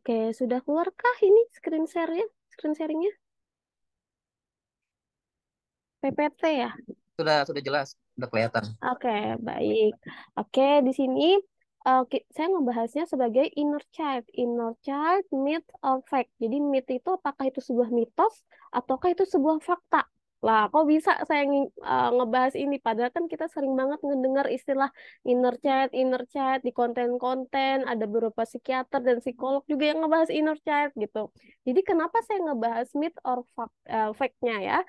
Oke, sudah keluarkah ini screen sharingnya? PPT ya? Sudah jelas, udah kelihatan. Oke, baik. Oke, di sini saya membahasnya sebagai inner child. Inner child, myth or fact. Jadi myth itu apakah itu sebuah mitos ataukah itu sebuah fakta? Lah, kok bisa saya ngebahas ini? Padahal kan kita sering banget ngedengar istilah inner child di konten-konten. Ada beberapa psikiater dan psikolog juga yang ngebahas inner child gitu. Jadi kenapa saya ngebahas myth or fact-nya ya?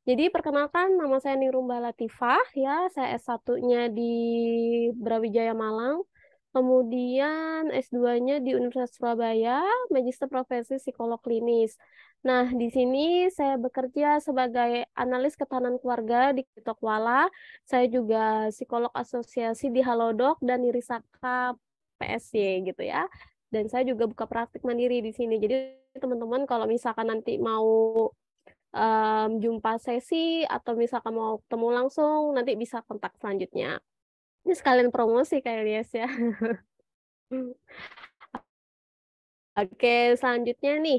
Jadi perkenalkan nama saya Nirumba Latifah ya, saya S1-nya di Brawijaya Malang. Kemudian S2-nya di Universitas Surabaya, Magister Profesi Psikolog Klinis. Nah, di sini saya bekerja sebagai analis ketahanan keluarga di Kitokwala. Saya juga psikolog asosiasi di Halodoc dan di Risaka PSY gitu ya. Dan saya juga buka praktik mandiri di sini. Jadi teman-teman kalau misalkan nanti mau jumpa sesi atau misalkan mau ketemu langsung nanti bisa kontak selanjutnya. Ini sekalian promosi kayak Rias ya. Oke, selanjutnya nih,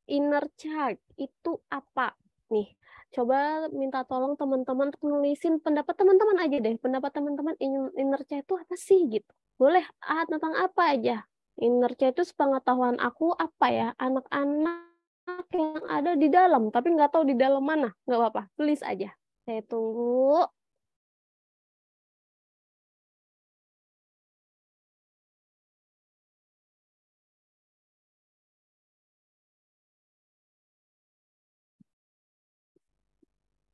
inner child itu apa? Nih, coba minta tolong teman-teman untuk nulisin pendapat teman-teman aja deh. Pendapat teman-teman inner child itu apa sih gitu. Boleh tentang apa aja. Inner child itu sepengetahuan aku apa ya? Anak-anak yang ada di dalam, tapi nggak tahu di dalam mana. Nggak apa-apa, tulis aja. Saya tunggu.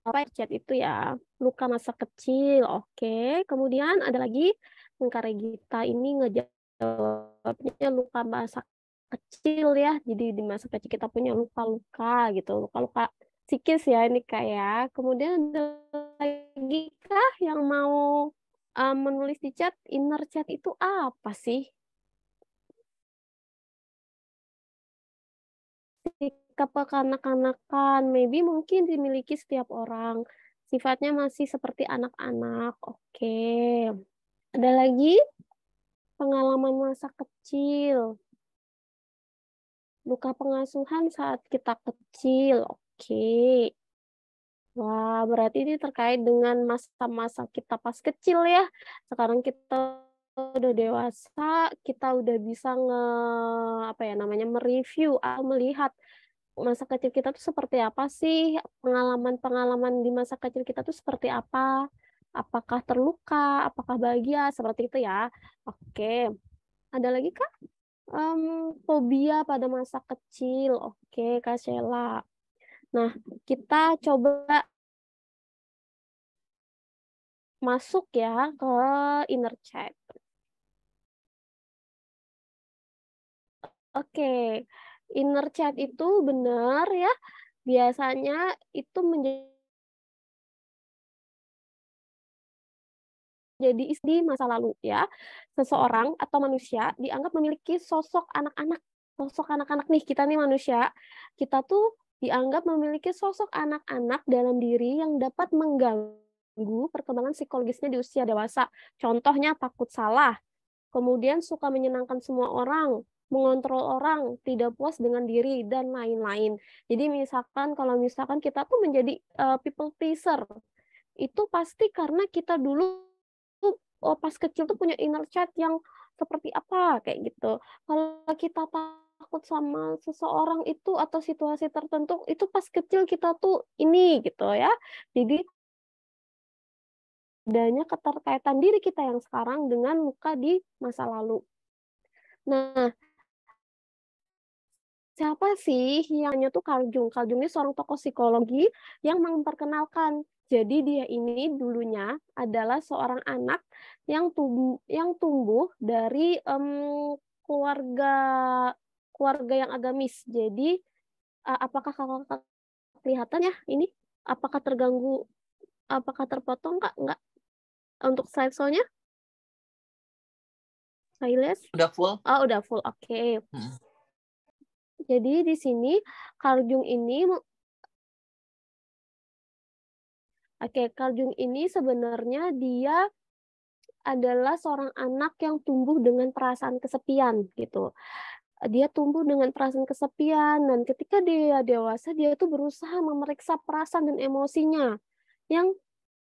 Apa chat itu ya? Luka masa kecil. Oke. Kemudian ada lagi Kak Regita ini ngejawabnya luka masa kecil ya. Jadi di masa kecil kita punya luka-luka gitu. Luka-luka psikis ya ini kayak. Kemudian ada lagi kah yang mau menulis di chat inner chat itu apa sih? Sikap kekanak-kanakan, maybe mungkin dimiliki setiap orang. Sifatnya masih seperti anak-anak. Oke. Ada lagi pengalaman masa kecil, luka pengasuhan saat kita kecil. Oke. Wah, berarti ini terkait dengan masa-masa kita pas kecil ya. Sekarang kita udah dewasa, kita udah bisa apa ya namanya mereview atau melihat masa kecil kita tuh seperti apa sih? Pengalaman-pengalaman di masa kecil kita tuh seperti apa? Apakah terluka? Apakah bahagia? Seperti itu ya. Oke. Ada lagi Kak? Em, Fobia pada masa kecil. Oke, Kak Sheila. Nah, kita coba masuk ya ke inner child. Oke, inner child itu benar ya. Biasanya itu menjadi di masa lalu ya. Seseorang atau manusia dianggap memiliki sosok anak-anak. Sosok anak-anak nih, kita nih manusia. Kita tuh dianggap memiliki sosok anak-anak dalam diri yang dapat mengganggu perkembangan psikologisnya di usia dewasa. Contohnya takut salah, kemudian suka menyenangkan semua orang, mengontrol orang, tidak puas dengan diri, dan lain-lain. Jadi misalkan kalau misalkan kita tuh menjadi people pleaser, itu pasti karena kita dulu pas kecil tuh punya inner child yang seperti apa kayak gitu. Kalau kita takut sama seseorang itu atau situasi tertentu itu pas kecil kita tuh ini gitu ya. Jadi adanya keterkaitan diri kita yang sekarang dengan luka di masa lalu. Nah, siapa sih yang namanya tuh Carl Jung? Carl Jung ini seorang tokoh psikologi yang memperkenalkan. Jadi dia ini dulunya adalah seorang anak yang tumbuh dari keluarga keluarga yang agamis. Jadi apakah kakak kelihatan ya ini? Apakah terganggu? Apakah terpotong kak? Enggak. Untuk slideshow-nya, Silas? Udah full. Oh, udah full. Oke. Okay. Jadi di sini Carl Jung ini Carl Jung ini sebenarnya dia adalah seorang anak yang tumbuh dengan perasaan kesepian gitu. dia tumbuh dengan perasaan kesepian, dan ketika dia dewasa, dia tuh berusaha memeriksa perasaan dan emosinya yang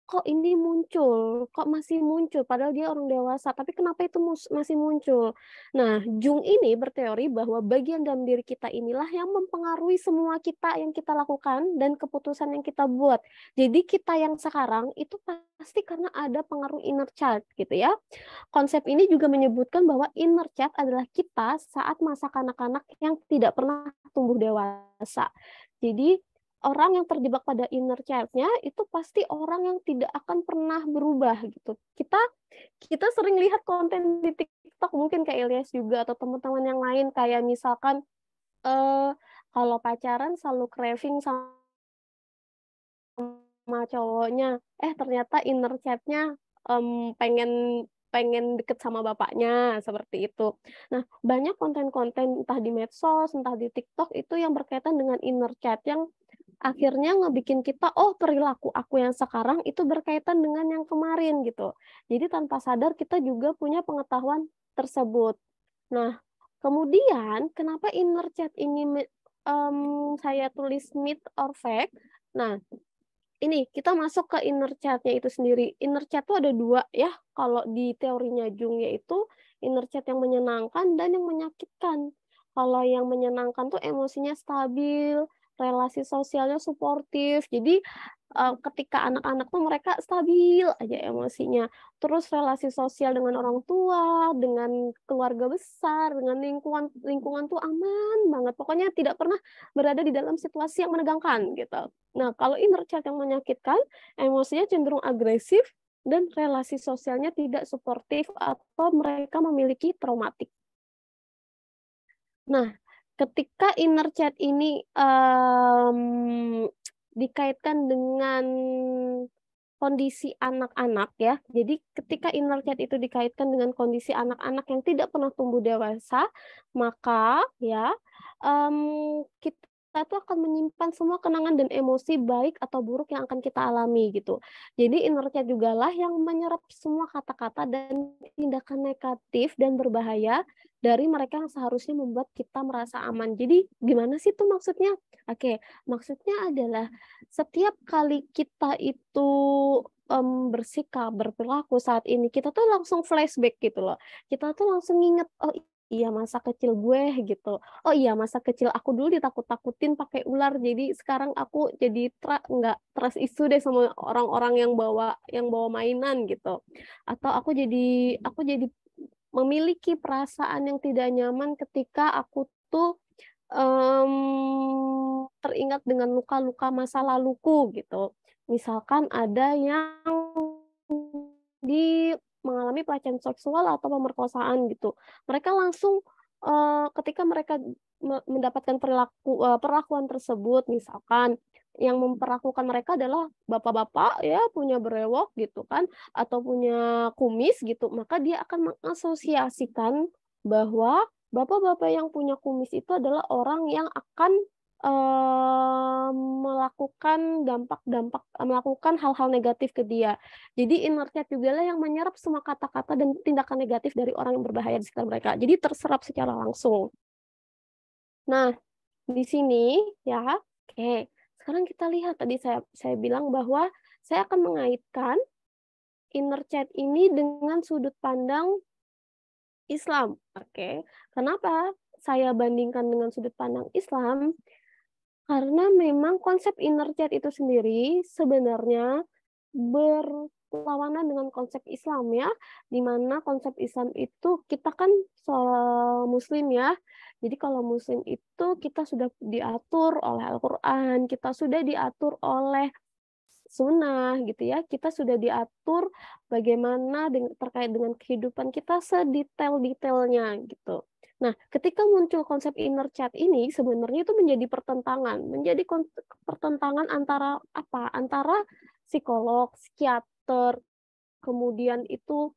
kok ini muncul, kok masih muncul, padahal dia orang dewasa, tapi kenapa itu masih muncul? Nah, Jung ini berteori bahwa bagian dalam diri kita inilah yang mempengaruhi semua kita yang kita lakukan dan keputusan yang kita buat. Jadi kita yang sekarang itu pasti karena ada pengaruh inner child gitu ya. Konsep ini juga menyebutkan bahwa inner child adalah kita saat masa kanak-kanak yang tidak pernah tumbuh dewasa. Jadi orang yang terjebak pada inner child-nya itu pasti orang yang tidak akan pernah berubah gitu. Kita sering lihat konten di TikTok mungkin kayak Ilyas juga atau teman-teman yang lain kayak misalkan kalau pacaran selalu craving sama cowoknya, ternyata inner child-nya pengen pengen deket sama bapaknya seperti itu. Nah, banyak konten-konten entah di medsos, entah di TikTok itu yang berkaitan dengan inner child yang akhirnya ngebikin kita, oh perilaku aku yang sekarang itu berkaitan dengan yang kemarin gitu. Jadi tanpa sadar kita juga punya pengetahuan tersebut. Nah, kemudian kenapa inner child ini saya tulis myth or fact? Nah, ini kita masuk ke inner child-nya itu sendiri. Inner child itu ada dua ya, kalau di teorinya Jung, yaitu inner child yang menyenangkan dan yang menyakitkan. Kalau yang menyenangkan tuh emosinya stabil, relasi sosialnya suportif. Jadi ketika anak-anak tuh mereka stabil aja emosinya. Terus relasi sosial dengan orang tua, dengan keluarga besar, dengan lingkungan lingkungan tuh aman banget. Pokoknya tidak pernah berada di dalam situasi yang menegangkan gitu. Nah, kalau inner child yang menyakitkan, emosinya cenderung agresif dan relasi sosialnya tidak suportif atau mereka memiliki traumatik. Nah, ketika inner child ini dikaitkan dengan kondisi anak-anak ya. Jadi ketika inner child itu dikaitkan dengan kondisi anak-anak yang tidak pernah tumbuh dewasa, maka ya kita tuh akan menyimpan semua kenangan dan emosi baik atau buruk yang akan kita alami gitu. Jadi inner child juga lah yang menyerap semua kata-kata dan tindakan negatif dan berbahaya dari mereka yang seharusnya membuat kita merasa aman. Jadi gimana sih tuh maksudnya? Oke, maksudnya adalah setiap kali kita itu bersikap, berperilaku saat ini, kita tuh langsung flashback gitu loh. Kita tuh langsung inget, oh iya masa kecil gue gitu. Oh iya masa kecil aku dulu ditakut-takutin pakai ular, jadi sekarang aku jadi nggak trust isu deh sama orang-orang yang bawa mainan gitu. Atau aku jadi memiliki perasaan yang tidak nyaman ketika aku tuh teringat dengan luka-luka masa laluku gitu. Misalkan ada yang mengalami pelecehan seksual atau pemerkosaan gitu. Mereka langsung ketika mereka mendapatkan perlakuan tersebut, misalkan yang memperlakukan mereka adalah bapak-bapak ya punya brewok gitu kan, atau punya kumis gitu, maka dia akan mengasosiasikan bahwa bapak-bapak yang punya kumis itu adalah orang yang akan melakukan hal-hal negatif ke dia. Jadi inner child juga lah yang menyerap semua kata-kata dan tindakan negatif dari orang yang berbahaya di sekitar mereka. Jadi terserap secara langsung. Nah, di sini ya, oke. Sekarang kita lihat tadi saya bilang bahwa saya akan mengaitkan inner child ini dengan sudut pandang Islam. Oke. Kenapa saya bandingkan dengan sudut pandang Islam? Karena memang konsep inner child itu sendiri sebenarnya berlawanan dengan konsep Islam ya, di mana konsep Islam itu kita kan Muslim ya, jadi kalau Muslim itu kita sudah diatur oleh Al-Quran, kita sudah diatur oleh sunnah gitu ya, kita sudah diatur bagaimana terkait dengan kehidupan kita sedetail-detailnya gitu. Nah, ketika muncul konsep inner child ini sebenarnya itu menjadi pertentangan antara apa? Antara psikolog, psikiater, kemudian itu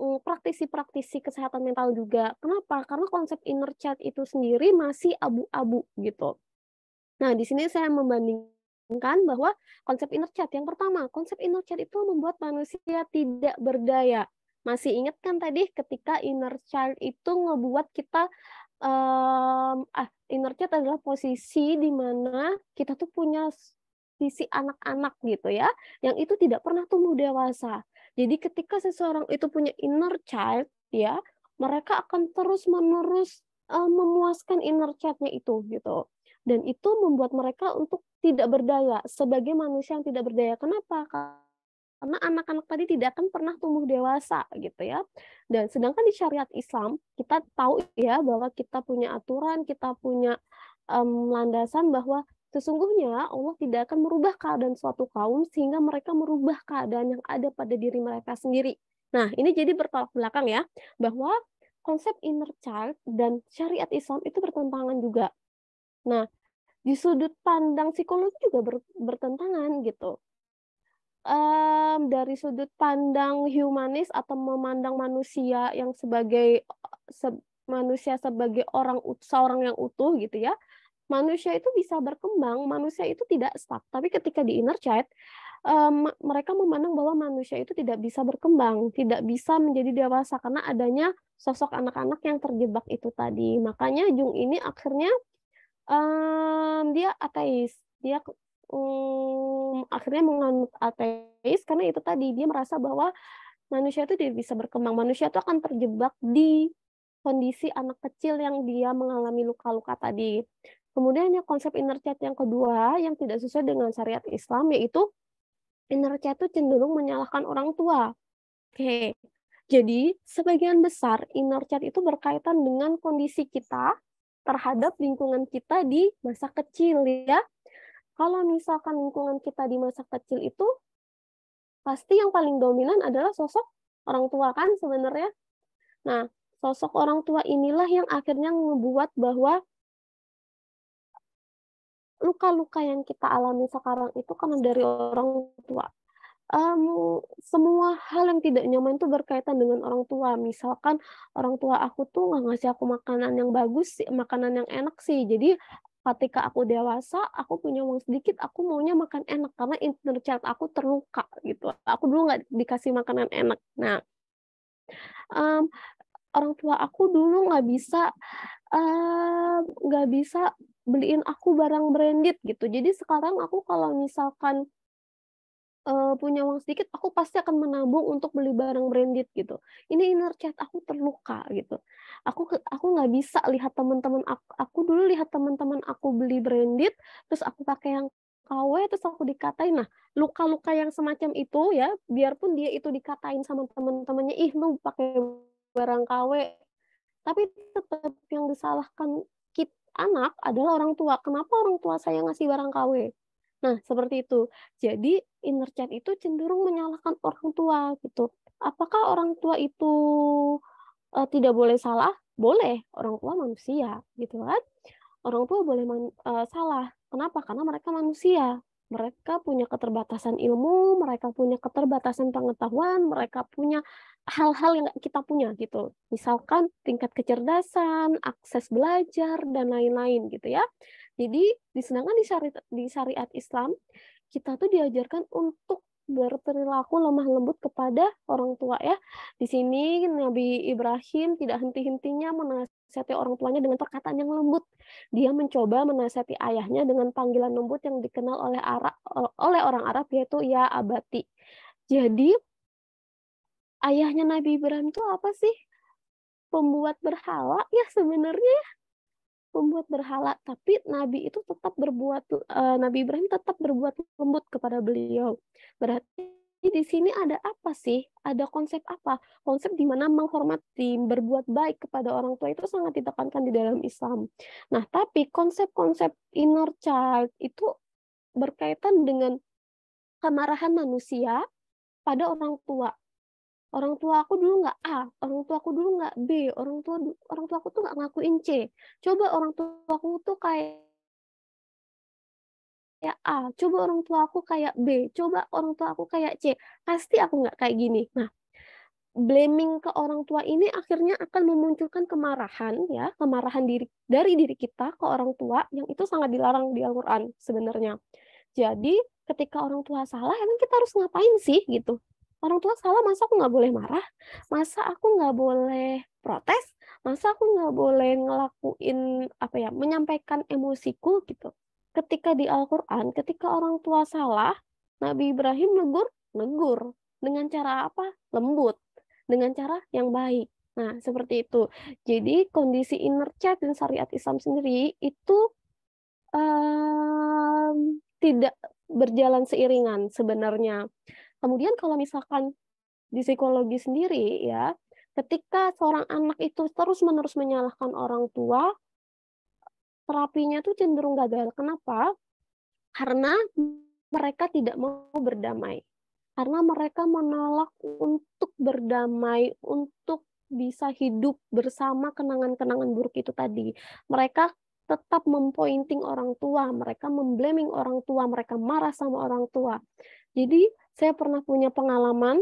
praktisi-praktisi kesehatan mental juga. Kenapa? Karena konsep inner child itu sendiri masih abu-abu gitu. Nah, di sini saya membandingkan bahwa konsep inner child yang pertama, konsep inner child itu membuat manusia tidak berdaya. Masih ingat kan tadi ketika inner child itu ngebuat kita Inner child adalah posisi di mana kita tuh punya sisi anak-anak gitu ya, yang itu tidak pernah tumbuh dewasa. Jadi ketika seseorang itu punya inner child ya, mereka akan terus-menerus memuaskan inner child-nya itu gitu. Dan itu membuat mereka untuk tidak berdaya sebagai manusia yang tidak berdaya. Kenapa? Karena anak-anak tadi tidak akan pernah tumbuh dewasa gitu ya. Dan sedangkan di syariat Islam kita tahu ya bahwa kita punya aturan, kita punya landasan bahwa sesungguhnya Allah tidak akan merubah keadaan suatu kaum sehingga mereka merubah keadaan yang ada pada diri mereka sendiri. Nah, ini jadi bertolak belakang ya, bahwa konsep inner child dan syariat Islam itu bertentangan juga. Nah, di sudut pandang psikologi juga bertentangan gitu. Dari sudut pandang humanis atau memandang manusia yang sebagai manusia sebagai seorang yang utuh gitu ya. Manusia itu bisa berkembang, manusia itu tidak stuck. Tapi ketika di inner child, mereka memandang bahwa manusia itu tidak bisa berkembang, tidak bisa menjadi dewasa karena adanya sosok anak-anak yang terjebak itu tadi. Makanya Jung ini akhirnya dia ateis. Dia akhirnya menganut ateis karena itu tadi dia merasa bahwa manusia itu tidak bisa berkembang. Manusia itu akan terjebak di kondisi anak kecil yang dia mengalami luka-luka tadi. Kemudian yang konsep inner child yang kedua yang tidak sesuai dengan syariat Islam yaitu inner child itu cenderung menyalahkan orang tua. Oke. Jadi, sebagian besar inner child itu berkaitan dengan kondisi kita terhadap lingkungan kita di masa kecil ya. Kalau misalkan lingkungan kita di masa kecil itu pasti yang paling dominan adalah sosok orang tua kan sebenarnya. Nah, sosok orang tua inilah yang akhirnya membuat bahwa luka-luka yang kita alami sekarang itu karena dari orang tua. Semua hal yang tidak nyaman itu berkaitan dengan orang tua. Misalkan orang tua aku tuh nggak ngasih aku makanan yang bagus, makanan yang enak sih. Jadi ketika aku dewasa, aku punya uang sedikit, aku maunya makan enak karena inner child aku terluka gitu. Aku dulu nggak dikasih makanan enak. Nah, um, orang tua aku dulu nggak bisa beliin aku barang branded gitu. Jadi sekarang aku kalau misalkan punya uang sedikit, aku pasti akan menabung untuk beli barang branded gitu. Ini inner child aku terluka gitu. Aku nggak bisa lihat teman-teman aku dulu lihat teman-teman aku beli branded, terus aku pakai yang KW, terus aku dikatain. Nah, luka-luka yang semacam itu ya, biarpun dia itu dikatain sama teman-temannya, ih lu pakai barang KW, tapi tetap yang disalahkan anak adalah orang tua. Kenapa orang tua saya ngasih barang KW? Nah, seperti itu. Jadi, inner child itu cenderung menyalahkan orang tua gitu. Apakah orang tua itu tidak boleh salah? Boleh, orang tua manusia gitu kan. Orang tua boleh salah. Kenapa? Karena mereka manusia. Mereka punya keterbatasan ilmu, mereka punya keterbatasan pengetahuan, mereka punya hal-hal yang nggak kita punya gitu. Misalkan tingkat kecerdasan, akses belajar, dan lain-lain gitu ya. Jadi, sedangkan di syariat Islam, kita tuh diajarkan untuk berperilaku lemah lembut kepada orang tua ya. Di sini Nabi Ibrahim tidak henti-hentinya menasihati orang tuanya dengan perkataan yang lembut. Dia mencoba menasihati ayahnya dengan panggilan lembut yang dikenal oleh orang Arab yaitu ya abati. Jadi ayahnya Nabi Ibrahim itu apa sih? Pembuat berhala ya sebenarnya, pembuat berhala, tapi Nabi Ibrahim tetap berbuat lembut kepada beliau. Berarti di sini ada apa sih? Ada konsep apa? Konsep di mana menghormati, berbuat baik kepada orang tua itu sangat ditekankan di dalam Islam. Nah, tapi konsep-konsep inner child itu berkaitan dengan kemarahan manusia pada orang tua. Orang tua aku dulu nggak A, orang tua aku dulu nggak B, orang tua aku tuh nggak ngakuin C. Coba orang tua aku tuh kayak A, coba orang tua aku kayak B, coba orang tua aku kayak C. Pasti aku nggak kayak gini. Nah, blaming ke orang tua ini akhirnya akan memunculkan kemarahan ya, kemarahan dari diri kita ke orang tua yang itu sangat dilarang di Al-Qur'an sebenarnya. Jadi, ketika orang tua salah, emang kita harus ngapain sih gitu? Orang tua salah, masa aku nggak boleh marah? Masa aku nggak boleh protes? Masa aku nggak boleh ngelakuin menyampaikan emosiku gitu. Ketika di Al-Quran, ketika orang tua salah, Nabi Ibrahim negur dengan cara apa? Lembut, dengan cara yang baik. Nah, seperti itu. Jadi kondisi inner child dan syariat Islam sendiri itu tidak berjalan seiringan sebenarnya. Kemudian kalau misalkan di psikologi sendiri ya, ketika seorang anak itu terus-menerus menyalahkan orang tua, terapinya tuh cenderung gagal. Kenapa? Karena mereka tidak mau berdamai. Karena mereka menolak untuk berdamai, untuk bisa hidup bersama kenangan-kenangan buruk itu tadi. Mereka tetap mempointing orang tua, mereka memblaming orang tua, mereka marah sama orang tua. Jadi saya pernah punya pengalaman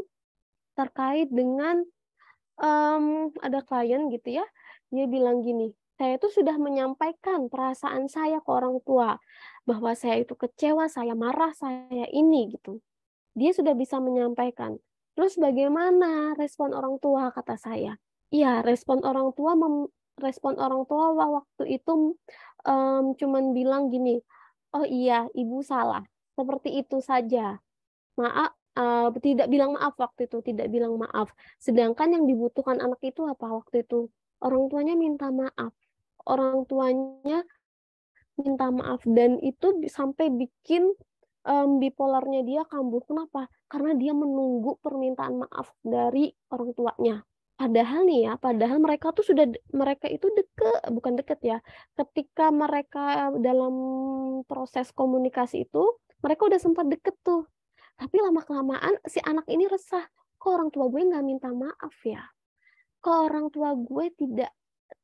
terkait dengan ada klien gitu ya, dia bilang gini, saya itu sudah menyampaikan perasaan saya ke orang tua, bahwa saya itu kecewa, saya marah, saya ini gitu. Dia sudah bisa menyampaikan. Terus bagaimana respon orang tua, kata saya. Iya, respon orang tua waktu itu cuman bilang gini, oh iya, ibu salah. Seperti itu saja. Maaf, tidak bilang maaf waktu itu, tidak bilang maaf. Sedangkan yang dibutuhkan anak itu apa waktu itu? Orang tuanya minta maaf. Orang tuanya minta maaf dan itu sampai bikin bipolarnya dia kambuh. Kenapa? Karena dia menunggu permintaan maaf dari orang tuanya. Padahal nih ya, padahal mereka itu deket, bukan deket ya. Ketika mereka dalam proses komunikasi itu, mereka udah sempat deket tuh. Tapi lama-kelamaan si anak ini resah. Kok orang tua gue nggak minta maaf ya? Kok orang tua gue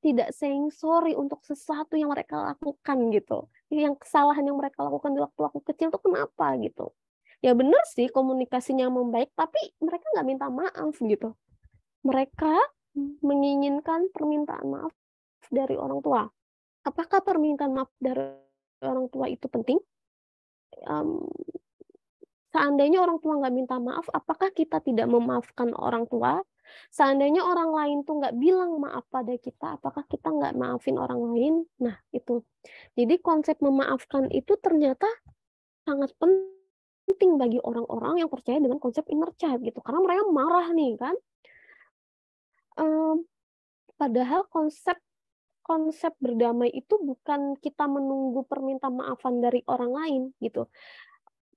tidak saying sorry untuk sesuatu yang mereka lakukan gitu. Yang kesalahan yang mereka lakukan di waktu aku kecil tuh kenapa gitu. Ya benar sih komunikasinya membaik, tapi mereka nggak minta maaf gitu. Mereka menginginkan permintaan maaf dari orang tua. Apakah permintaan maaf dari orang tua itu penting? Um, Seandainya orang tua nggak minta maaf, apakah kita tidak memaafkan orang tua? Seandainya orang lain tuh nggak bilang maaf pada kita, apakah kita nggak maafin orang lain? Nah, itu. Jadi konsep memaafkan itu ternyata sangat penting bagi orang-orang yang percaya dengan konsep inner child gitu. Karena mereka marah nih kan. Padahal konsep konsep berdamai itu bukan kita menunggu permintaan maafan dari orang lain gitu.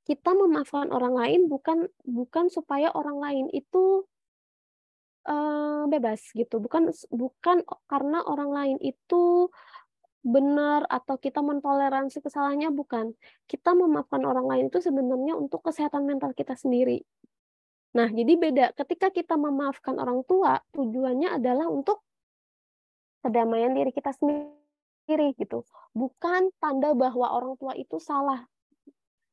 Kita memaafkan orang lain bukan supaya orang lain itu bebas gitu, bukan bukan karena orang lain itu benar atau kita mentoleransi kesalahannya, bukan. Kita memaafkan orang lain itu sebenarnya untuk kesehatan mental kita sendiri. Nah, jadi beda. Ketika kita memaafkan orang tua, tujuannya adalah untuk kedamaian diri kita sendiri gitu. Bukan tanda bahwa orang tua itu salah.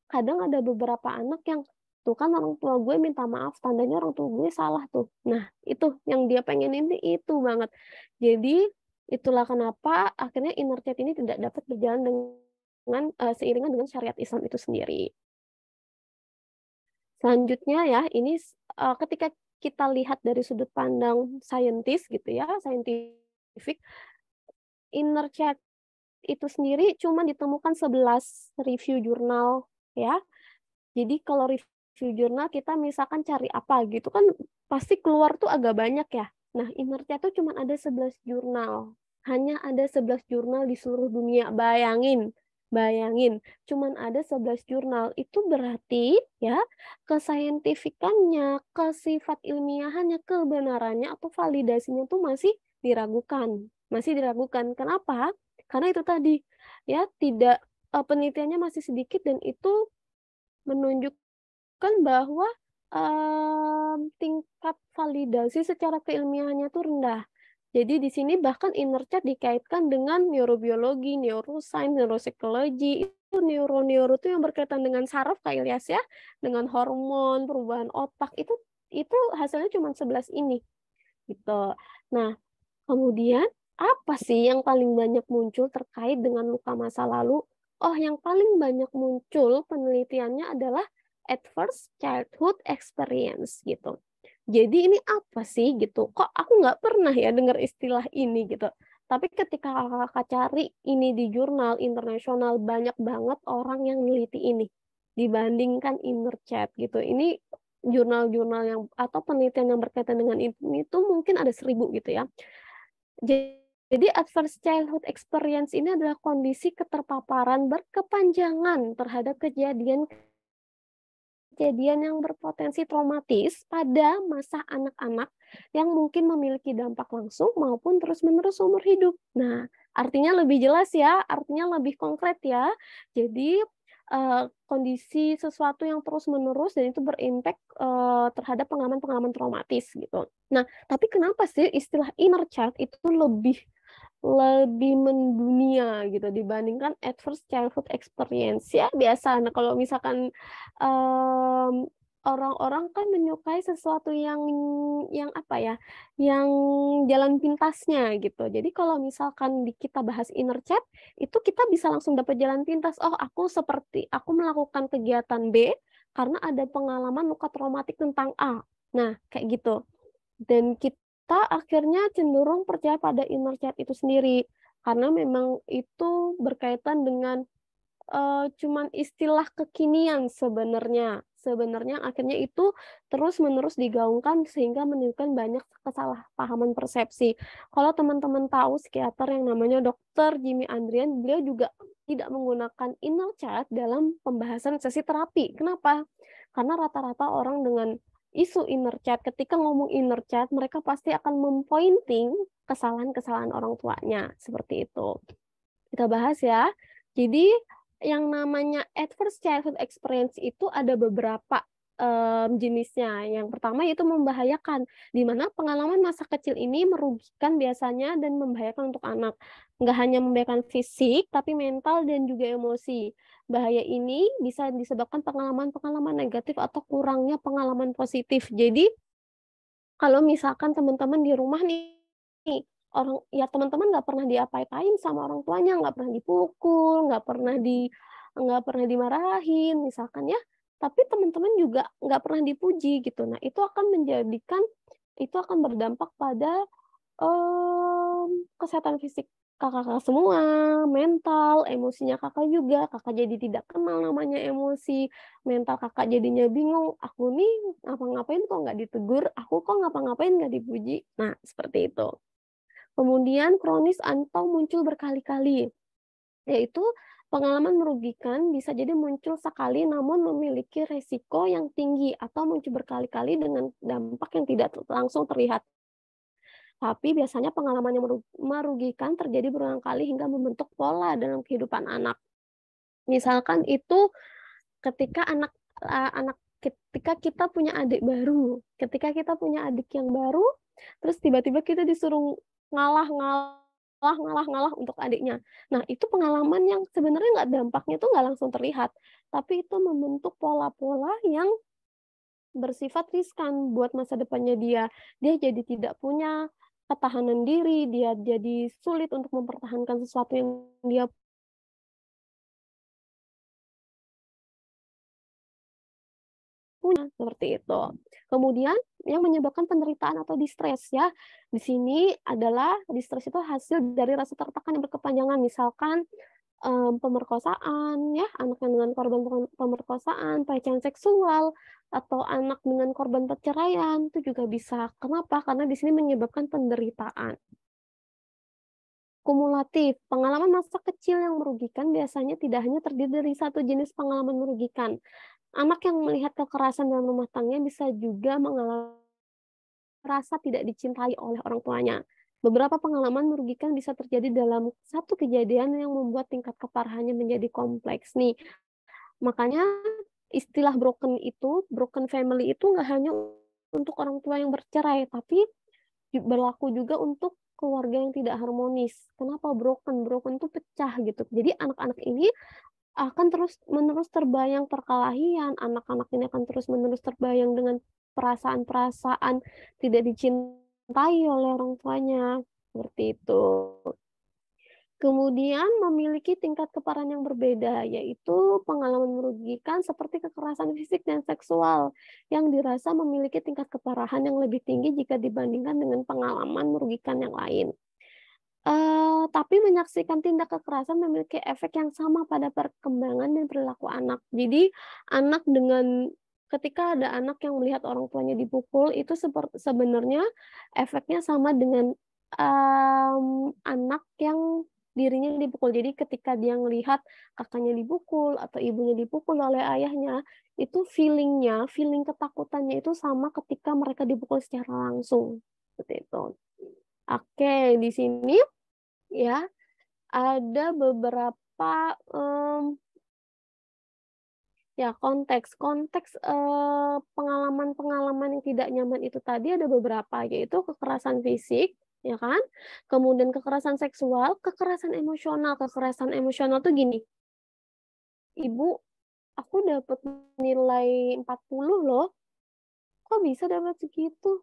Kadang ada beberapa anak yang tuh kan orang tua gue minta maaf, tandanya orang tua gue salah tuh. Nah, itu yang dia pengen ini itu banget. Jadi itulah kenapa akhirnya inner child ini tidak dapat berjalan dengan seiringan dengan syariat Islam itu sendiri. Selanjutnya ya, ini ketika kita lihat dari sudut pandang saintis gitu ya, scientific, inner child itu sendiri cuma ditemukan 11 review jurnal ya. Jadi kalau review jurnal kita misalkan cari apa gitu kan pasti keluar tuh agak banyak ya. Nah, inner child tuh cuma ada 11 jurnal. Hanya ada 11 jurnal di seluruh dunia. Bayangin. Bayangin, cuman ada 11 jurnal. Itu berarti ya kesaintifikannya, kesifat ilmiahannya, kebenarannya atau validasinya tuh masih diragukan. Masih diragukan. Kenapa? Karena itu tadi ya tidak penelitiannya masih sedikit dan itu menunjukkan bahwa tingkat validasi secara keilmiahannya itu rendah. Jadi di sini bahkan inner child dikaitkan dengan neurobiologi, neuroscience, neuropsikologi, itu neuro itu yang berkaitan dengan saraf Kak Ilyas ya, dengan hormon, perubahan otak itu hasilnya cuma 11 ini gitu. Nah, kemudian apa sih yang paling banyak muncul terkait dengan luka masa lalu? Oh, yang paling banyak muncul penelitiannya adalah adverse childhood experience gitu. Jadi ini apa sih gitu? Kok aku nggak pernah ya dengar istilah ini gitu. Tapi ketika kakak cari ini di jurnal internasional, banyak banget orang yang neliti ini dibandingkan inner child gitu. Ini jurnal-jurnal yang atau penelitian yang berkaitan dengan ini tuh mungkin ada 1.000 gitu ya. Jadi adverse childhood experience ini adalah kondisi keterpaparan berkepanjangan terhadap kejadian yang berpotensi traumatis pada masa anak-anak yang mungkin memiliki dampak langsung maupun terus-menerus seumur hidup. Nah, artinya lebih jelas ya, artinya lebih konkret ya. Jadi kondisi sesuatu yang terus-menerus dan itu berimpact terhadap pengalaman-pengalaman traumatis gitu. Nah, tapi kenapa sih istilah inner child itu lebih lebih mendunia gitu dibandingkan adverse childhood experience ya biasa. Nah kalau misalkan um, orang-orang kan menyukai sesuatu yang apa ya, yang jalan pintasnya gitu. Jadi kalau misalkan kita bahas inner child itu kita bisa langsung dapat jalan pintas. Oh aku melakukan kegiatan B karena ada pengalaman luka traumatik tentang A. Nah kayak gitu. Dan kita akhirnya cenderung percaya pada inner child itu sendiri karena memang itu berkaitan dengan cuman istilah kekinian sebenarnya. Sebenarnya akhirnya itu terus-menerus digaungkan sehingga menimbulkan banyak kesalahpahaman persepsi. Kalau teman-teman tahu psikiater yang namanya Dr. Jimmy Andrian, beliau juga tidak menggunakan inner child dalam pembahasan sesi terapi. Kenapa? Karena rata-rata orang dengan isu inner child, ketika ngomong inner child, mereka pasti akan mempointing kesalahan-kesalahan orang tuanya. Seperti itu. Kita bahas ya. Jadi yang namanya adverse childhood experience itu ada beberapa jenisnya. Yang pertama yaitu membahayakan, di mana pengalaman masa kecil ini merugikan biasanya dan membahayakan untuk anak. Nggak hanya membahayakan fisik, tapi mental dan juga emosi. Bahaya ini bisa disebabkan pengalaman-pengalaman negatif atau kurangnya pengalaman positif. Jadi kalau misalkan teman-teman di rumah nih, orang ya teman-teman nggak pernah diapa-apain sama orang tuanya, nggak pernah dipukul, nggak pernah dimarahin misalkan ya, tapi teman-teman juga nggak pernah dipuji gitu. Nah itu akan berdampak pada kesehatan fisik kakak-kakak semua, mental, emosinya kakak juga, kakak jadi tidak kenal namanya emosi, mental kakak jadinya bingung, aku nih ngapa-ngapain kok nggak ditegur, aku kok ngapa-ngapain nggak dipuji. Nah, seperti itu. Kemudian kronis atau muncul berkali-kali, yaitu pengalaman merugikan bisa jadi muncul sekali namun memiliki resiko yang tinggi atau muncul berkali-kali dengan dampak yang tidak langsung terlihat. Tapi biasanya pengalaman yang merugikan terjadi berulang kali hingga membentuk pola dalam kehidupan anak. Misalkan itu ketika ketika kita punya adik baru, ketika kita punya adik yang baru, terus tiba-tiba kita disuruh ngalah untuk adiknya. Nah, itu pengalaman yang sebenarnya dampaknya tuh nggak langsung terlihat, tapi itu membentuk pola-pola yang bersifat riskan buat masa depannya dia. Dia jadi tidak punya ketahanan diri, dia jadi sulit untuk mempertahankan sesuatu yang dia punya, seperti itu. Kemudian yang menyebabkan penderitaan atau distres ya. Di sini adalah distres itu hasil dari rasa tertekan yang berkepanjangan, misalkan pemerkosaan ya, anak yang dengan korban pemerkosaan, pelecehan seksual, atau anak dengan korban perceraian itu juga bisa. Kenapa? Karena di sini menyebabkan penderitaan. Kumulatif, pengalaman masa kecil yang merugikan biasanya tidak hanya terdiri dari satu jenis pengalaman merugikan. Anak yang melihat kekerasan dalam rumah tangga bisa juga mengalami rasa tidak dicintai oleh orang tuanya. Beberapa pengalaman merugikan bisa terjadi dalam satu kejadian yang membuat tingkat keparahannya menjadi kompleks nih. Makanya istilah broken family itu nggak hanya untuk orang tua yang bercerai, tapi berlaku juga untuk keluarga yang tidak harmonis. Kenapa broken? Broken itu pecah gitu. Jadi anak-anak ini akan terus-menerus terbayang perkelahian, anak-anak ini akan terus-menerus terbayang dengan perasaan-perasaan tidak dicintai oleh orang tuanya. Seperti itu. Kemudian memiliki tingkat keparahan yang berbeda, yaitu pengalaman merugikan seperti kekerasan fisik dan seksual yang dirasa memiliki tingkat keparahan yang lebih tinggi jika dibandingkan dengan pengalaman merugikan yang lain. Tapi menyaksikan tindak kekerasan memiliki efek yang sama pada perkembangan dan perilaku anak. Jadi anak ketika ada anak yang melihat orang tuanya dipukul itu sebenarnya efeknya sama dengan anak yang dirinya dipukul. Jadi ketika dia melihat kakaknya dipukul atau ibunya dipukul oleh ayahnya, itu feeling ketakutannya itu sama ketika mereka dipukul secara langsung. Seperti itu. Oke, di sini ya ada beberapa konteks pengalaman-pengalaman yang tidak nyaman itu tadi ada beberapa, yaitu kekerasan fisik, ya kan? Kemudian kekerasan seksual, kekerasan emosional. Kekerasan emosional tuh gini, ibu, aku dapat nilai 40 loh, kok bisa dapat segitu?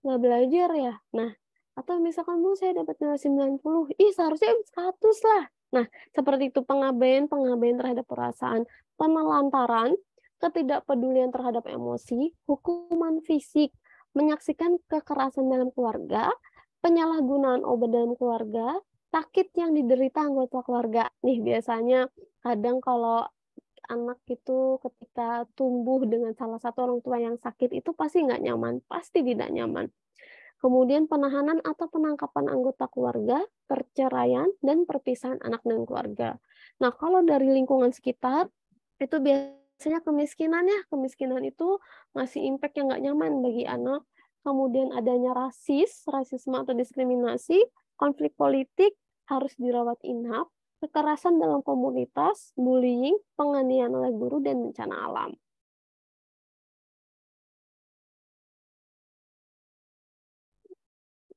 Nggak belajar ya? Nah, atau misalkan bu saya dapat nilai 90, ih seharusnya 100 lah. Nah, seperti itu pengabaian terhadap perasaan, penelantaran, ketidakpedulian terhadap emosi, hukuman fisik, menyaksikan kekerasan dalam keluarga, penyalahgunaan obat dalam keluarga, sakit yang diderita anggota keluarga. Nih biasanya kadang kalau anak itu ketika tumbuh dengan salah satu orang tua yang sakit itu pasti nggak nyaman, pasti tidak nyaman. Kemudian penahanan atau penangkapan anggota keluarga, perceraian, dan perpisahan anak dan keluarga. Nah, kalau dari lingkungan sekitar, itu biasanya kemiskinan itu ngasih impact yang nggak nyaman bagi anak. Kemudian adanya rasisme atau diskriminasi, konflik politik, harus dirawat inap, kekerasan dalam komunitas, bullying, penganiayaan oleh guru, dan bencana alam.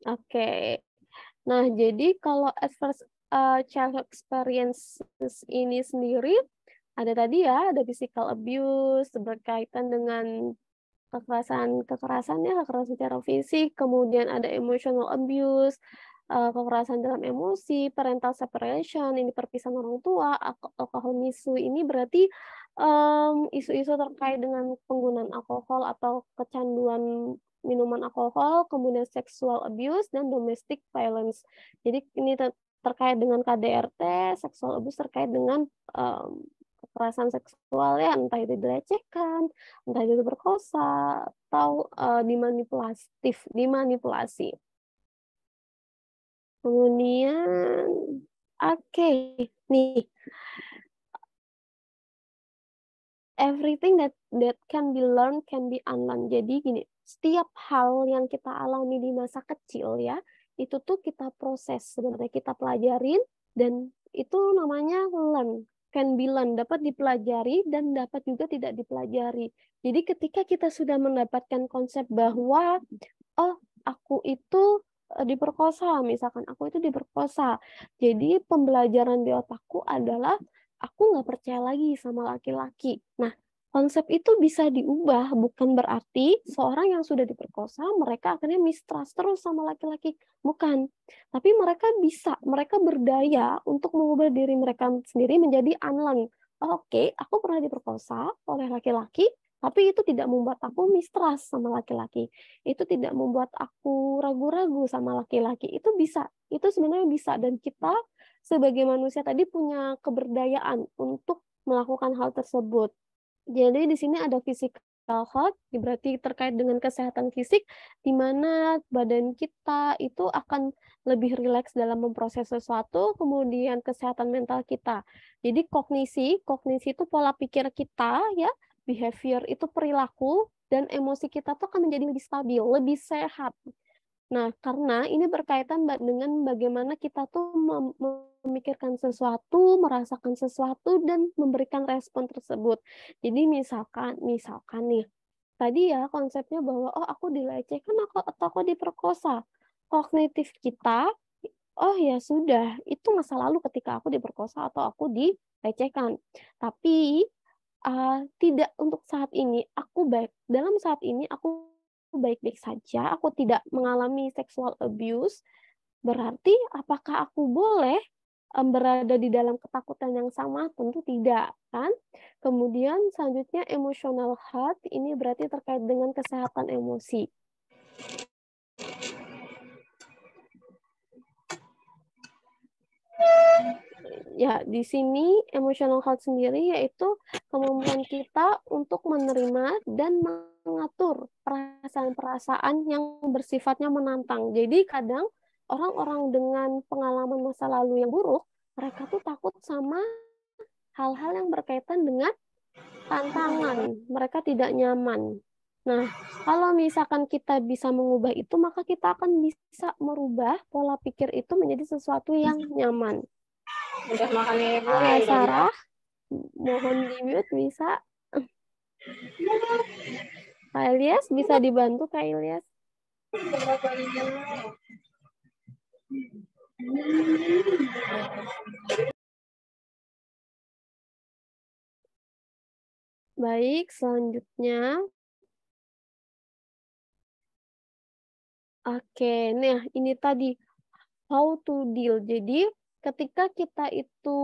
Oke. Nah, jadi kalau adverse child experiences ini sendiri, ada tadi ya, ada physical abuse berkaitan dengan kekerasan secara fisik, kemudian ada emotional abuse, kekerasan dalam emosi, parental separation, ini perpisahan orang tua, alkohol misu, ini berarti isu-isu terkait dengan penggunaan alkohol atau kecanduan minuman alkohol, kemudian sexual abuse, dan domestic violence. Jadi ini terkait dengan KDRT, sexual abuse terkait dengan kekerasan seksual ya, entah itu dilecehkan, entah itu diperkosa, atau dimanipulasi. Kemudian, oke, nih, everything that can be learned can be unlearned. Jadi gini, setiap hal yang kita alami di masa kecil ya, itu tuh kita proses sebenarnya, kita pelajarin, dan itu namanya learn, can be learned, dapat dipelajari dan dapat juga tidak dipelajari. Jadi ketika kita sudah mendapatkan konsep bahwa oh aku itu diperkosa, misalkan aku itu diperkosa, jadi pembelajaran di otakku adalah aku nggak percaya lagi sama laki-laki. Nah, konsep itu bisa diubah, bukan berarti seorang yang sudah diperkosa, mereka akhirnya mistrust terus sama laki-laki. Bukan. Tapi mereka berdaya untuk mengubah diri mereka sendiri menjadi unlearn. Oh, oke, aku pernah diperkosa oleh laki-laki, tapi itu tidak membuat aku mistrust sama laki-laki. Itu tidak membuat aku ragu-ragu sama laki-laki. Itu bisa. Itu sebenarnya bisa. Dan kita sebagai manusia tadi punya keberdayaan untuk melakukan hal tersebut. Jadi di sini ada physical health, berarti terkait dengan kesehatan fisik, di mana badan kita itu akan lebih rileks dalam memproses sesuatu, kemudian kesehatan mental kita. Jadi kognisi itu pola pikir kita ya, behavior itu perilaku, dan emosi kita tuh akan menjadi lebih stabil, lebih sehat. Nah, karena ini berkaitan dengan bagaimana kita tuh memikirkan sesuatu, merasakan sesuatu, dan memberikan respon tersebut. Jadi misalkan nih, tadi ya konsepnya bahwa oh aku dilecehkan atau aku diperkosa. Kognitif kita, oh ya sudah, itu masa lalu ketika aku diperkosa atau aku dilecehkan. Tapi tidak untuk saat ini, dalam saat ini aku baik-baik saja, aku tidak mengalami sexual abuse, berarti apakah aku boleh berada di dalam ketakutan yang sama? Tentu tidak, kan? Kemudian selanjutnya emotional health, ini berarti terkait dengan kesehatan emosi. Ya, di sini emotional health sendiri yaitu kemampuan kita untuk menerima dan mengatur perasaan-perasaan yang bersifatnya menantang. Jadi kadang orang-orang dengan pengalaman masa lalu yang buruk, mereka tuh takut sama hal-hal yang berkaitan dengan tantangan. Mereka tidak nyaman. Nah, kalau misalkan kita bisa mengubah itu, maka kita akan bisa merubah pola pikir itu menjadi sesuatu yang nyaman. Udah makan ibu Kak ya, udah makan. Sarah, mohon di-mute bisa. Kak Ilyas, bisa dibantu Kak Ilyas? Baik, selanjutnya. Oke, nah ini tadi how to deal. Jadi ketika kita itu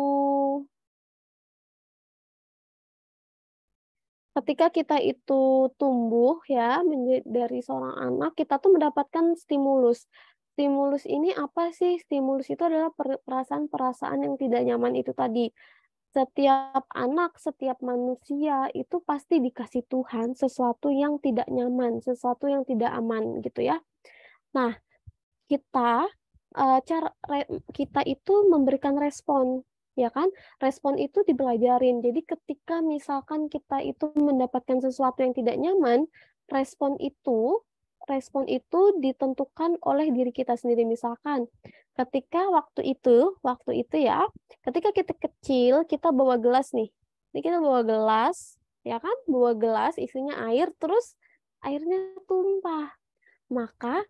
tumbuh ya dari seorang anak, kita tuh mendapatkan stimulus. Stimulus ini apa sih? Stimulus itu adalah perasaan-perasaan yang tidak nyaman itu tadi. Setiap anak, setiap manusia itu pasti dikasih Tuhan sesuatu yang tidak nyaman, sesuatu yang tidak aman gitu ya. Nah, kita kita itu memberikan respon, ya kan? Respon itu dipelajarin. Jadi ketika misalkan kita itu mendapatkan sesuatu yang tidak nyaman, respon itu ditentukan oleh diri kita sendiri. Misalkan ketika waktu itu ya, ketika kita kecil, kita bawa gelas nih. Ini kita bawa gelas, ya kan? Bawa gelas isinya air, terus airnya tumpah. Maka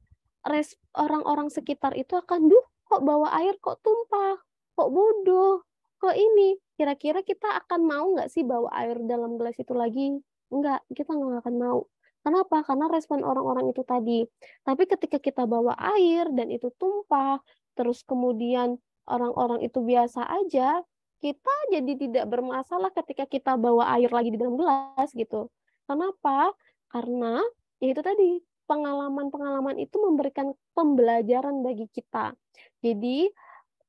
orang-orang sekitar itu akan, duh, kok bawa air kok tumpah, kok bodoh, kok ini. Kira-kira kita akan mau nggak sih bawa air dalam gelas itu lagi? Enggak, kita nggak akan mau. Kenapa? Karena respon orang-orang itu tadi. Tapi ketika kita bawa air dan itu tumpah, terus kemudian orang-orang itu biasa aja, kita jadi tidak bermasalah ketika kita bawa air lagi di dalam gelas gitu. Kenapa? Karena ya itu tadi, pengalaman-pengalaman itu memberikan pembelajaran bagi kita. Jadi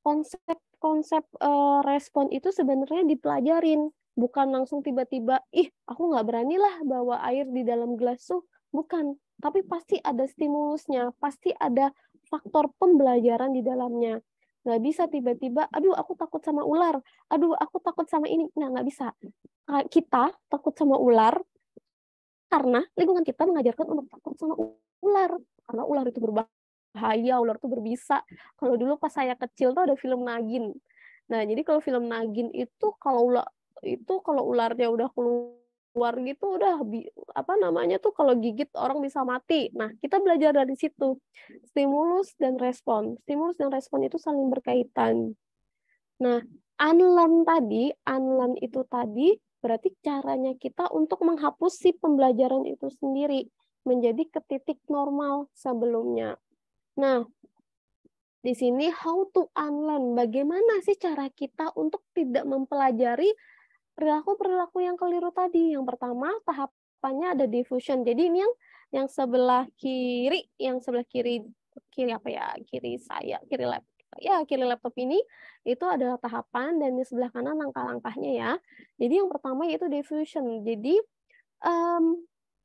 konsep respon itu sebenarnya dipelajarin, bukan langsung tiba-tiba, aku nggak berani lah bawa air di dalam gelas tuh, bukan. Tapi pasti ada stimulusnya, pasti ada faktor pembelajaran di dalamnya. Nggak bisa tiba-tiba, aduh aku takut sama ular, aduh aku takut sama ini. Nah, nggak bisa. Kita takut sama ular, karena lingkungan kita mengajarkan untuk takut sama ular. Karena ular itu berbahaya, ular itu berbisa. Kalau dulu pas saya kecil tuh ada film Nagin. Nah, jadi kalau film Nagin itu kalau ularnya udah keluar gitu udah apa namanya tuh kalau gigit orang bisa mati. Nah, kita belajar dari situ. Stimulus dan respon. Stimulus dan respon itu saling berkaitan. Nah, unlearn itu tadi berarti caranya kita untuk menghapus si pembelajaran itu sendiri menjadi ke titik normal sebelumnya. Nah, di sini how to unlearn, bagaimana sih cara kita untuk tidak mempelajari perilaku-perilaku yang keliru tadi. Yang pertama, tahapannya ada diffusion. Jadi ini yang sebelah kiri, kiri apa ya? Kiri laptop ini itu adalah tahapan, dan di sebelah kanan langkah-langkahnya ya. Jadi yang pertama yaitu diffusion. Jadi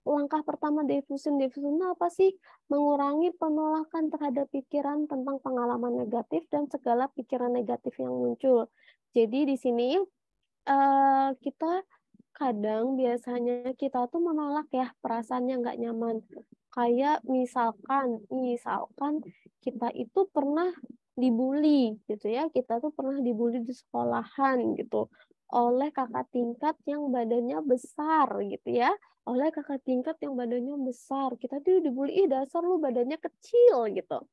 langkah pertama diffusion itu apa sih? Mengurangi penolakan terhadap pikiran tentang pengalaman negatif dan segala pikiran negatif yang muncul. Jadi di sini kita kadang biasanya kita tuh menolak ya perasaan yang nggak nyaman. Kayak misalkan kita itu pernah dibully gitu ya, kita tuh pernah dibully di sekolahan gitu oleh kakak tingkat yang badannya besar gitu ya, oleh kakak tingkat yang badannya besar, kita tuh dibully, dasar lu badannya kecil gitu.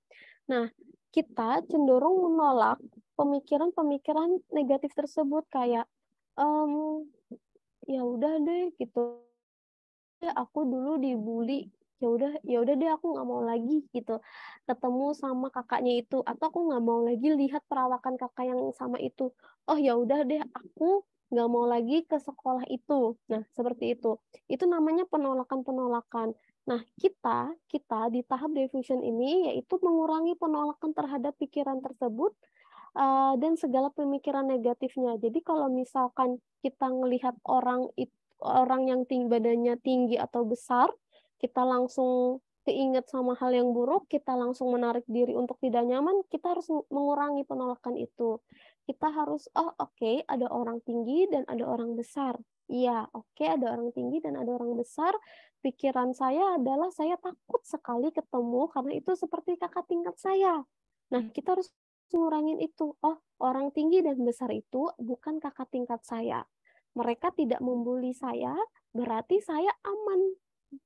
Nah, kita cenderung menolak pemikiran-pemikiran negatif tersebut kayak ya udah deh gitu, aku dulu dibully ya udah deh aku nggak mau lagi gitu ketemu sama kakaknya itu, atau aku nggak mau lagi lihat perawakan kakak yang sama itu. Oh ya udah deh aku nggak mau lagi ke sekolah itu. Nah seperti itu namanya penolakan-penolakan. Nah kita di tahap diffusion ini yaitu mengurangi penolakan terhadap pikiran tersebut, dan segala pemikiran negatifnya. Jadi kalau misalkan kita ngelihat orang yang badannya tinggi atau besar, kita langsung keinget sama hal yang buruk, kita langsung menarik diri untuk tidak nyaman, kita harus mengurangi penolakan itu. Kita harus, oh oke, ada orang tinggi dan ada orang besar. Iya, oke, ada orang tinggi dan ada orang besar. Pikiran saya adalah saya takut sekali ketemu karena itu seperti kakak tingkat saya. Nah, kita harus ngurangin itu. Oh, orang tinggi dan besar itu bukan kakak tingkat saya. Mereka tidak membuli saya, berarti saya aman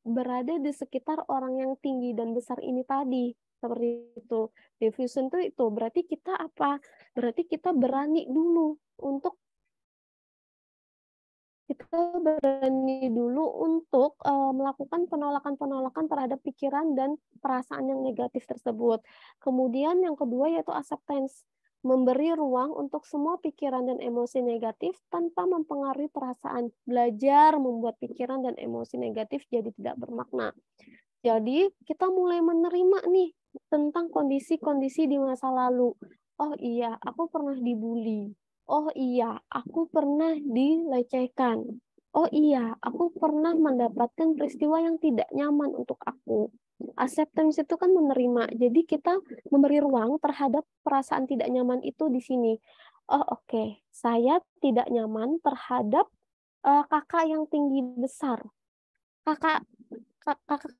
berada di sekitar orang yang tinggi dan besar ini tadi. Seperti itu. Diffusion itu berarti kita apa? Berarti kita berani dulu untuk melakukan penolakan-penolakan terhadap pikiran dan perasaan yang negatif tersebut. Kemudian yang kedua yaitu acceptance, memberi ruang untuk semua pikiran dan emosi negatif tanpa mempengaruhi perasaan. Belajar membuat pikiran dan emosi negatif jadi tidak bermakna. Jadi kita mulai menerima nih tentang kondisi-kondisi di masa lalu. Oh iya, aku pernah dibully. Oh iya, aku pernah dilecehkan. Oh iya, aku pernah mendapatkan peristiwa yang tidak nyaman untuk aku. Acceptance itu kan menerima. Jadi kita memberi ruang terhadap perasaan tidak nyaman itu di sini. Oh oke, saya tidak nyaman terhadap kakak yang tinggi besar. Kakak kakak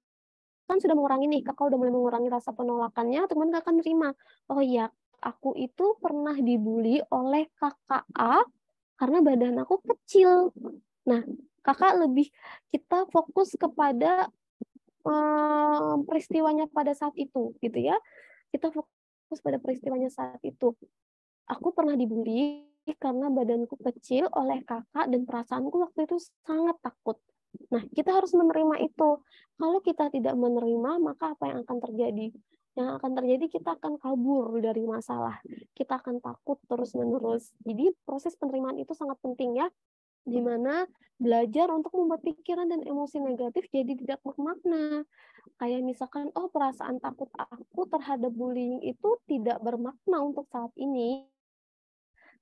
kan sudah mengurangi nih, kakak udah mulai mengurangi rasa penolakannya, teman kakak akan nerima. Oh iya, aku itu pernah dibully oleh kakak A karena badan aku kecil. Nah, kita fokus kepada peristiwanya pada saat itu, gitu ya. Kita fokus pada peristiwanya saat itu. Aku pernah dibully karena badanku kecil oleh kakak dan perasaanku waktu itu sangat takut. Nah, kita harus menerima itu. Kalau kita tidak menerima, maka apa yang akan terjadi? Yang akan terjadi kita akan kabur dari masalah. Kita akan takut terus-menerus. Jadi proses penerimaan itu sangat penting ya, di mana belajar untuk membuat pikiran dan emosi negatif jadi tidak bermakna. Kayak misalkan, oh perasaan takut aku terhadap bullying itu tidak bermakna untuk saat ini,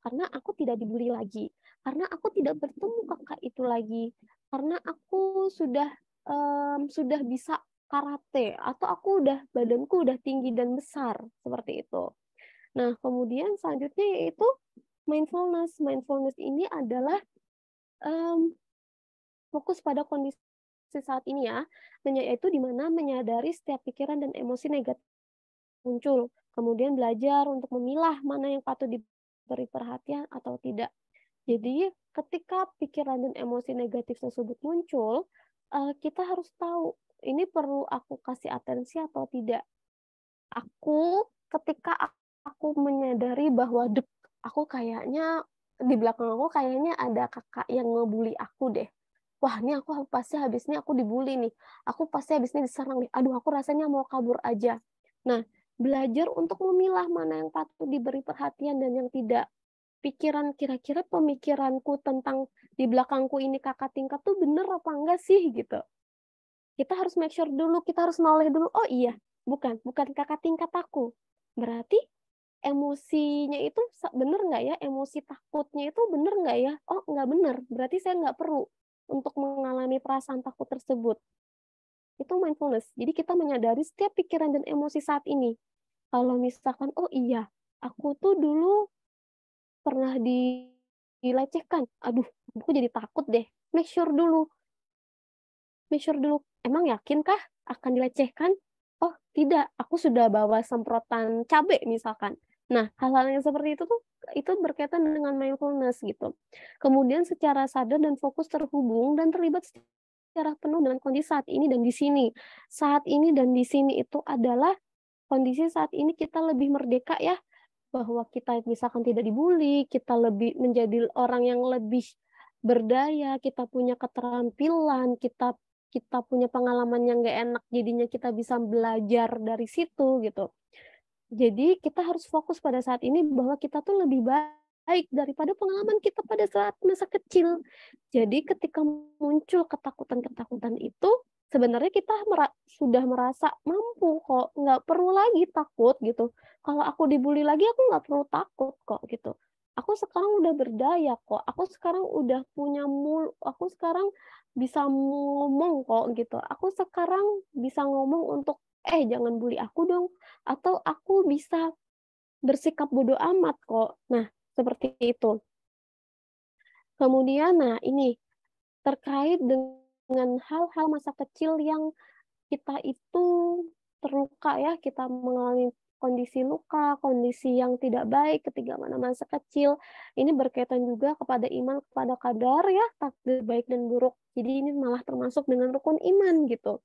karena aku tidak dibully lagi, karena aku tidak bertemu kakak itu lagi, karena aku sudah bisa karate, atau badanku udah tinggi dan besar, seperti itu. Nah, kemudian selanjutnya yaitu mindfulness. Mindfulness ini adalah fokus pada kondisi saat ini ya, yaitu di mana menyadari setiap pikiran dan emosi negatif muncul, kemudian belajar untuk memilah mana yang patut diberi perhatian atau tidak. Jadi ketika pikiran dan emosi negatif tersebut muncul, kita harus tahu ini perlu aku kasih atensi atau tidak. Ketika aku menyadari bahwa aku kayaknya di belakang aku kayaknya ada kakak yang ngebully aku deh. Wah, ini aku pasti habis ini aku dibully nih. Aku pasti habis ini diserang nih. Aduh, aku rasanya mau kabur aja. Nah, belajar untuk memilah mana yang patut diberi perhatian dan yang tidak. Kira-kira pemikiranku tentang di belakangku ini kakak tingkat tuh bener apa enggak sih gitu. Kita harus make sure dulu, kita harus noleh dulu. Oh iya, bukan kakak tingkat aku. Berarti emosinya itu bener nggak ya? Emosi takutnya itu bener nggak ya? Oh, nggak bener. Berarti saya nggak perlu untuk mengalami perasaan takut tersebut. Itu mindfulness. Jadi kita menyadari setiap pikiran dan emosi saat ini. Kalau misalkan, oh iya, aku tuh dulu pernah dilecehkan. Aduh, aku jadi takut deh. Make sure dulu. Emang yakinkah akan dilecehkan? Oh, tidak. Aku sudah bawa semprotan cabai misalkan. Nah, hal-hal yang seperti itu berkaitan dengan mindfulness gitu. Kemudian secara sadar dan fokus terhubung dan terlibat secara penuh dengan kondisi saat ini dan di sini. Saat ini dan di sini itu adalah kondisi saat ini kita lebih merdeka ya, bahwa kita misalkan tidak dibully, kita lebih menjadi orang yang lebih berdaya, kita punya keterampilan, kita kita punya pengalaman yang nggak enak, jadinya kita bisa belajar dari situ gitu. Jadi kita harus fokus pada saat ini bahwa kita tuh lebih baik daripada pengalaman kita pada saat masa kecil. Jadi ketika muncul ketakutan-ketakutan itu, sebenarnya kita sudah merasa mampu kok, nggak perlu lagi takut gitu. Kalau aku dibully lagi, aku nggak perlu takut kok gitu. Aku sekarang udah berdaya kok. Aku sekarang udah punya aku sekarang bisa ngomong kok gitu. Aku sekarang bisa ngomong untuk jangan bully aku dong, atau aku bisa bersikap bodoh amat kok. Nah, seperti itu. Kemudian, nah ini terkait dengan hal-hal masa kecil yang kita itu terluka ya, kita mengalami kondisi luka, kondisi yang tidak baik ketika mana masa kecil. Ini berkaitan juga kepada iman, kepada qadar ya, takdir baik dan buruk. Jadi ini malah termasuk dengan rukun iman gitu.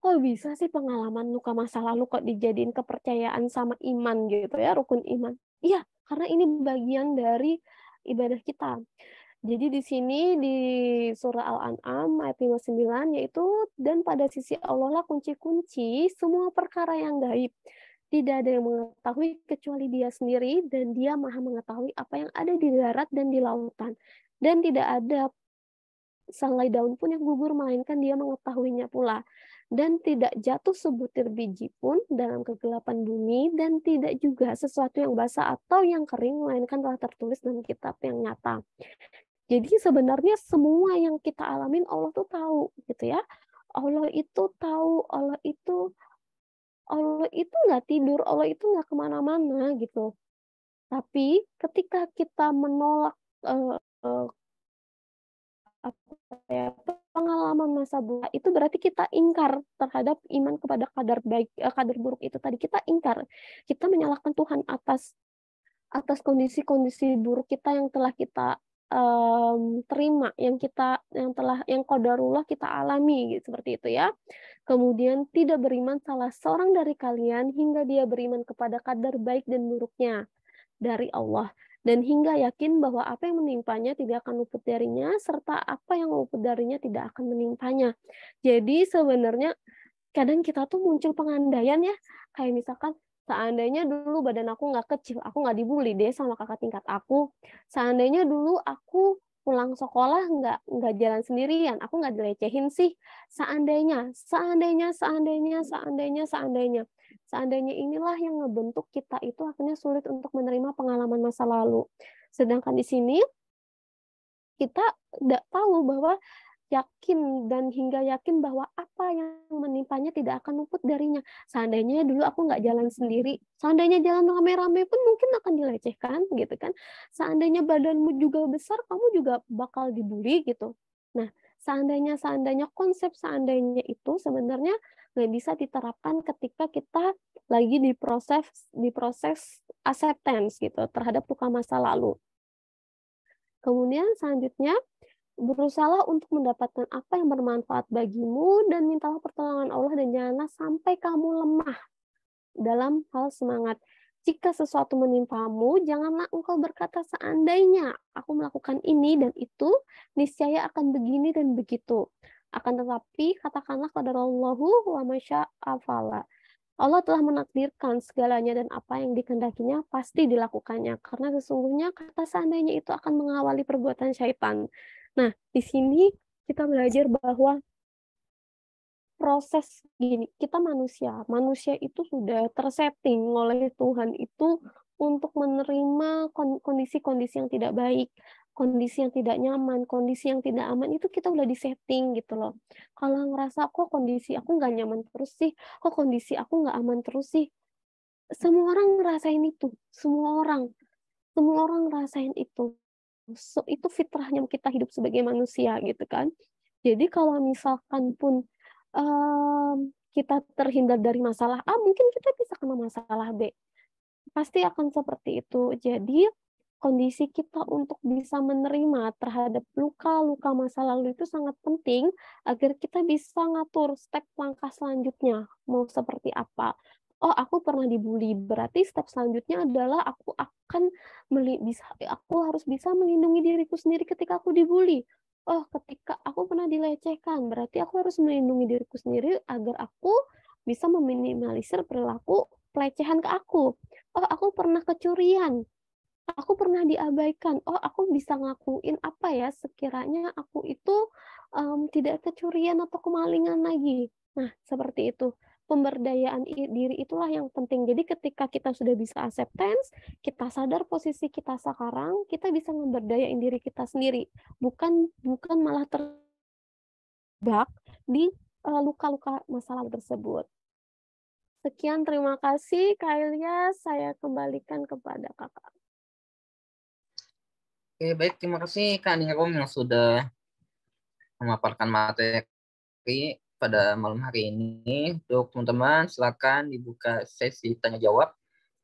Kok bisa sih pengalaman luka masa lalu kok dijadiin kepercayaan sama iman gitu ya, rukun iman? Iya, karena ini bagian dari ibadah kita. Jadi di sini di surah Al-An'am ayat 59 yaitu dan pada sisi Allah lah kunci-kunci semua perkara yang gaib. Tidak ada yang mengetahui kecuali Dia sendiri dan Dia Maha mengetahui apa yang ada di darat dan di lautan. Dan tidak ada selai daun pun yang gugur melainkan Dia mengetahuinya pula. Dan tidak jatuh sebutir biji pun dalam kegelapan bumi dan tidak juga sesuatu yang basah atau yang kering melainkan telah tertulis dalam kitab yang nyata. Jadi sebenarnya semua yang kita alamin Allah tuh tahu gitu ya. Allah itu tahu, Allah itu nggak tidur, Allah itu nggak kemana-mana gitu. Tapi ketika kita menolak uh, uh, apa ya, pengalaman masa buruk itu berarti kita ingkar terhadap iman kepada kadar baik, kadar buruk itu tadi kita ingkar. Kita menyalahkan Tuhan atas kondisi-kondisi buruk kita yang telah kita terima, yang qadarullah kita alami gitu, seperti itu ya. Kemudian tidak beriman salah seorang dari kalian hingga dia beriman kepada kadar baik dan buruknya dari Allah dan hingga yakin bahwa apa yang menimpanya tidak akan luput darinya serta apa yang luput darinya tidak akan menimpanya. Jadi sebenarnya kadang kita tuh muncul pengandaian ya, kayak misalkan seandainya dulu badan aku nggak kecil, aku nggak dibully deh sama kakak tingkat aku. Seandainya dulu aku pulang sekolah nggak jalan sendirian, aku nggak dilecehin sih. Seandainya inilah yang ngebentuk kita itu akhirnya sulit untuk menerima pengalaman masa lalu. Sedangkan di sini kita tidak tahu bahwa yakin dan hingga yakin bahwa apa yang menimpanya tidak akan luput darinya. Seandainya dulu aku nggak jalan sendiri, seandainya jalan rame-rame pun mungkin akan dilecehkan gitu kan. Seandainya badanmu juga besar, kamu juga bakal dibully gitu. Nah, seandainya konsep seandainya itu sebenarnya nggak bisa diterapkan ketika kita lagi di proses acceptance gitu terhadap luka masa lalu. Kemudian selanjutnya berusahalah untuk mendapatkan apa yang bermanfaat bagimu dan mintalah pertolongan Allah dan janganlah sampai kamu lemah dalam hal semangat. Jika sesuatu menimpamu, janganlah engkau berkata seandainya aku melakukan ini dan itu, niscaya akan begini dan begitu. Akan tetapi, katakanlah qadarallahu wa masya'a fa'ala. Allah telah menakdirkan segalanya dan apa yang dikehendakinya pasti dilakukannya. Karena sesungguhnya kata seandainya itu akan mengawali perbuatan syaitan. Nah, di sini kita belajar bahwa proses gini, kita manusia itu sudah tersetting oleh Tuhan itu untuk menerima kondisi-kondisi yang tidak baik, kondisi yang tidak nyaman, kondisi yang tidak aman itu kita udah disetting gitu loh. Kalau ngerasa kok kondisi aku nggak nyaman terus sih, kok kondisi aku nggak aman terus sih, semua orang ngerasain itu, semua orang ngerasain itu. So, itu fitrahnya kita hidup sebagai manusia gitu kan. Jadi kalau misalkan pun kita terhindar dari masalah A, mungkin kita bisa kena masalah B. Pasti akan seperti itu. Jadi kondisi kita untuk bisa menerima terhadap luka-luka masa lalu itu sangat penting agar kita bisa ngatur step langkah selanjutnya mau seperti apa. Oh, aku pernah dibully, berarti step selanjutnya adalah aku harus bisa melindungi diriku sendiri ketika aku dibully. oh ketika aku pernah dilecehkan, berarti aku harus melindungi diriku sendiri agar aku bisa meminimalisir perilaku pelecehan ke aku. Oh, aku pernah kecurian, aku pernah diabaikan. Oh, aku bisa ngakuin apa ya sekiranya aku itu tidak kecurian atau kemalingan lagi. Nah, seperti itu. Pemberdayaan diri itulah yang penting. Jadi ketika kita sudah bisa acceptance, kita sadar posisi kita sekarang, kita bisa memberdayain diri kita sendiri. Bukan bukan malah terjebak di luka-luka masa lalu tersebut. Sekian, terima kasih Kak Ilyas. Saya kembalikan kepada Kakak. Oke, baik. Terima kasih Kak Ningrum yang sudah memaparkan materi pada malam hari ini. Untuk teman-teman, silakan dibuka sesi tanya jawab.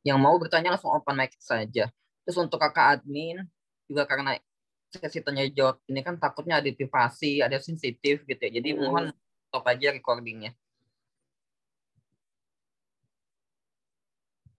Yang mau bertanya langsung open mic saja. Terus untuk kakak admin, juga karena sesi tanya jawab ini kan takutnya ada privasi, ada sensitif gitu ya. Jadi mohon stop aja recordingnya.